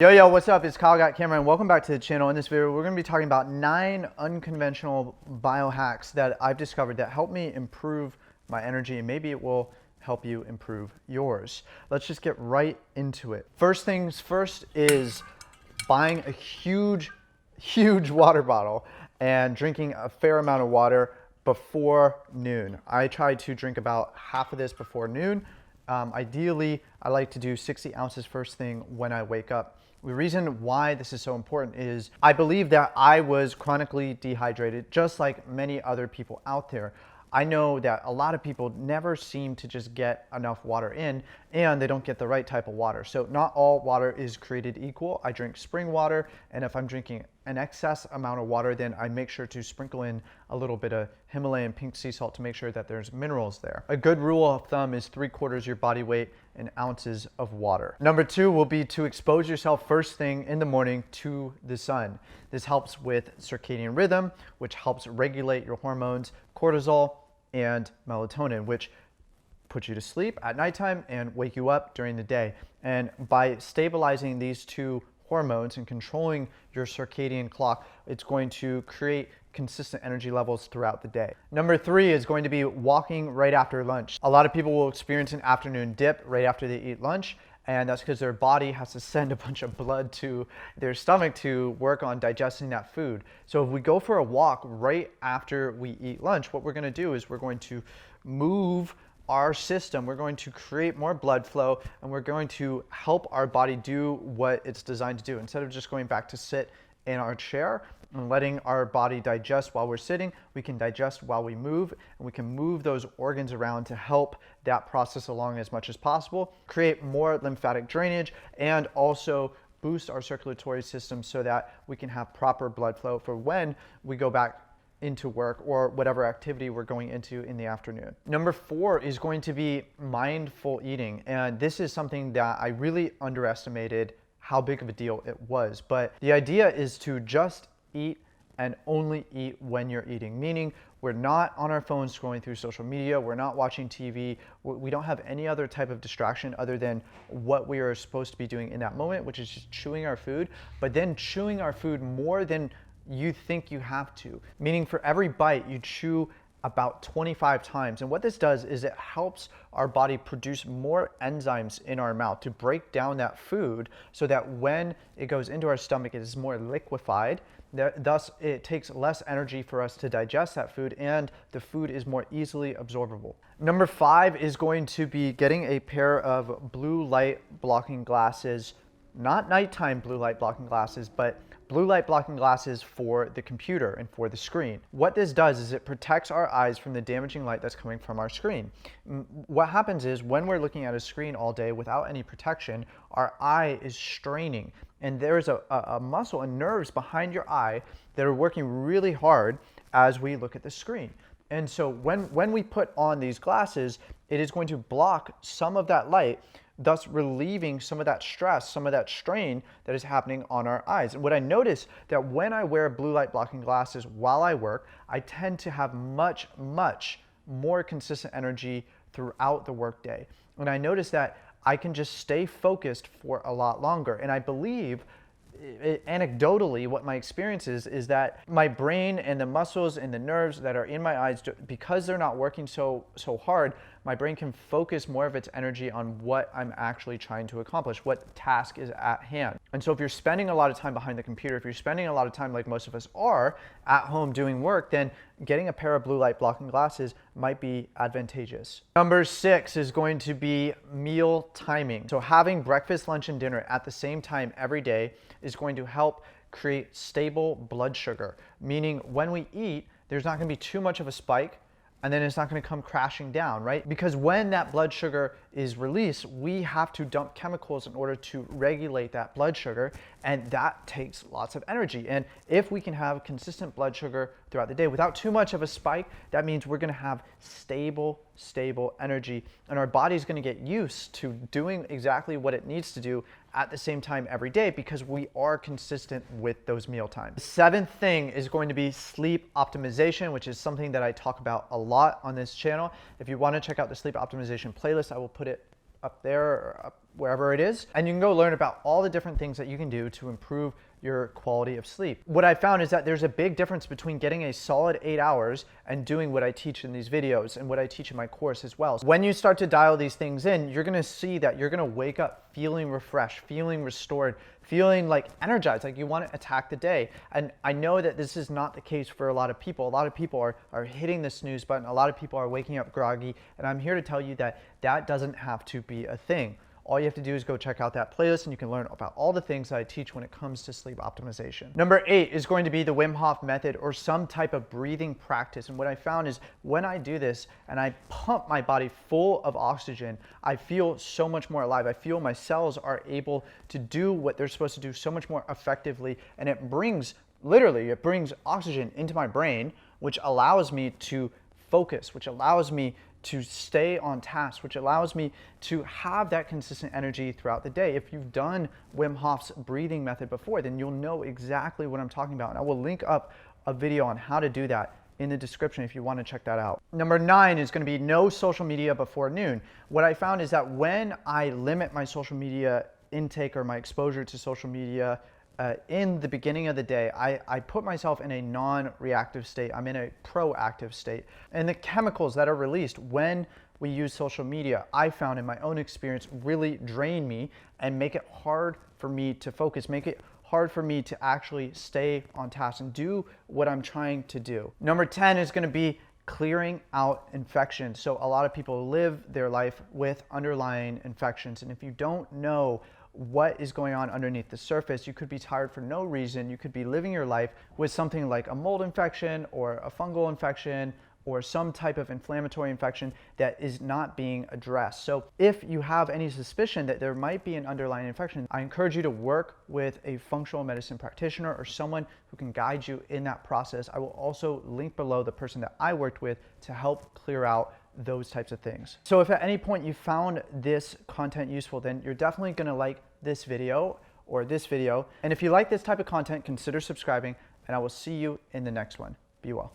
Yo, what's up? It's 𝐷𝐂𝐕𝐎𝐑𝐾, and welcome back to the channel. In this video, we're going to be talking about 9 unconventional biohacks that I've discovered that help me improve my energy, and maybe it will help you improve yours. Let's just get right into it. First things first is buying a huge water bottle and drinking a fair amount of water before noon. I try to drink about half of this before noon. Ideally, I like to do 60 ounces first thing when I wake up. The reason why this is so important is I believe that I was chronically dehydrated, just like many other people out there. I know that a lot of people never seem to just get enough water in, and they don't get the right type of water. So not all water is created equal. I drink spring water, and if I'm drinking an excess amount of water, then I make sure to sprinkle in a little bit of Himalayan pink sea salt to make sure that there's minerals there. A good rule of thumb is 3/4 your body weight in ounces of water. Number 2 will be to expose yourself first thing in the morning to the sun. This helps with circadian rhythm, which helps regulate your hormones, cortisol and melatonin, which put you to sleep at nighttime and wake you up during the day. And by stabilizing these two hormones and controlling your circadian clock, it's going to create consistent energy levels throughout the day. Number 3 is going to be walking right after lunch. A lot of people will experience an afternoon dip right after they eat lunch, and that's because their body has to send a bunch of blood to their stomach to work on digesting that food. So if we go for a walk right after we eat lunch, what we're going to do is we're going to move our system, we're going to create more blood flow, and we're going to help our body do what it's designed to do. Instead of just going back to sit in our chair and letting our body digest while we're sitting, we can digest while we move, and we can move those organs around to help that process along as much as possible, create more lymphatic drainage, and also boost our circulatory system so that we can have proper blood flow for when we go back into work or whatever activity we're going into in the afternoon. Number 4 is going to be mindful eating, and this is something that I really underestimated how big of a deal it was. But the idea is to just eat and only eat when you're eating, meaning we're not on our phones scrolling through social media, we're not watching TV, we don't have any other type of distraction other than what we are supposed to be doing in that moment, which is just chewing our food, but then chewing our food more than you think you have to, meaning for every bite you chew about 25 times. And what this does is it helps our body produce more enzymes in our mouth to break down that food so that when it goes into our stomach, it is more liquefied. Thus, it takes less energy for us to digest that food, and the food is more easily absorbable. Number 5 is going to be getting a pair of blue light blocking glasses, not nighttime blue light blocking glasses, but blue light blocking glasses for the computer and for the screen. What this does is it protects our eyes from the damaging light that's coming from our screen. What happens is when we're looking at a screen all day without any protection, our eye is straining, and there's a muscle and nerves behind your eye that are working really hard as we look at the screen. And so when we put on these glasses, it is going to block some of that light, thus relieving some of that stress, some of that strain that is happening on our eyes. And what I notice that when I wear blue light blocking glasses while I work, I tend to have much more consistent energy throughout the workday. And I notice that I can just stay focused for a lot longer. And I believe, anecdotally, what my experience is that my brain and the muscles and the nerves that are in my eyes, because they're not working so hard, my brain can focus more of its energy on what I'm actually trying to accomplish, what task is at hand. And so if you're spending a lot of time behind the computer, if you're spending a lot of time like most of us are at home doing work, then getting a pair of blue light blocking glasses might be advantageous. Number 6 is going to be meal timing. So having breakfast, lunch, and dinner at the same time every day is going to help create stable blood sugar, meaning when we eat, there's not going to be too much of a spike, and then it's not going to come crashing down, right? Because when that blood sugar is released, we have to dump chemicals in order to regulate that blood sugar, and that takes lots of energy. And if we can have consistent blood sugar throughout the day without too much of a spike, that means we're going to have stable energy, and our body's going to get used to doing exactly what it needs to do at the same time every day because we are consistent with those meal times. The 7th thing is going to be sleep optimization, which is something that I talk about a lot on this channel. If you want to check out the sleep optimization playlist, I will put it up there or up wherever it is, and you can go learn about all the different things that you can do to improve your quality of sleep. What I found is that there's a big difference between getting a solid 8 hours and doing what I teach in these videos and what I teach in my course as well. When you start to dial these things in, you're gonna see that you're gonna wake up feeling refreshed, feeling restored, feeling like energized, like you want to attack the day. And I know that this is not the case for a lot of people. A lot of people are hitting the snooze button. A lot of people are waking up groggy. And I'm here to tell you that that doesn't have to be a thing. All you have to do is go check out that playlist and you can learn about all the things that I teach when it comes to sleep optimization. Number 8 is going to be the Wim Hof method or some type of breathing practice. And what I found is when I do this and I pump my body full of oxygen, I feel so much more alive. I feel my cells are able to do what they're supposed to do so much more effectively. And it brings, literally, it brings oxygen into my brain, which allows me to focus, which allows me to stay on task, which allows me to have that consistent energy throughout the day. If you've done Wim Hof's breathing method before, then you'll know exactly what I'm talking about. And I will link up a video on how to do that in the description if you want to check that out. Number 9 is going to be no social media before noon. What I found is that when I limit my social media intake or my exposure to social media in the beginning of the day, I put myself in a non-reactive state. I'm in a proactive state. And the chemicals that are released when we use social media, I found in my own experience, really drain me and make it hard for me to focus, make it hard for me to actually stay on task and do what I'm trying to do. Number 10 is going to be clearing out infections. So a lot of people live their life with underlying infections. And if you don't know what is going on underneath the surface, you could be tired for no reason. You could be living your life with something like a mold infection or a fungal infection or some type of inflammatory infection that is not being addressed. So if you have any suspicion that there might be an underlying infection, I encourage you to work with a functional medicine practitioner or someone who can guide you in that process. I will also link below the person that I worked with to help clear out those types of things. So if at any point you found this content useful, then you're definitely gonna like this video or this video. And if you like this type of content, consider subscribing, and I will see you in the next one. Be well.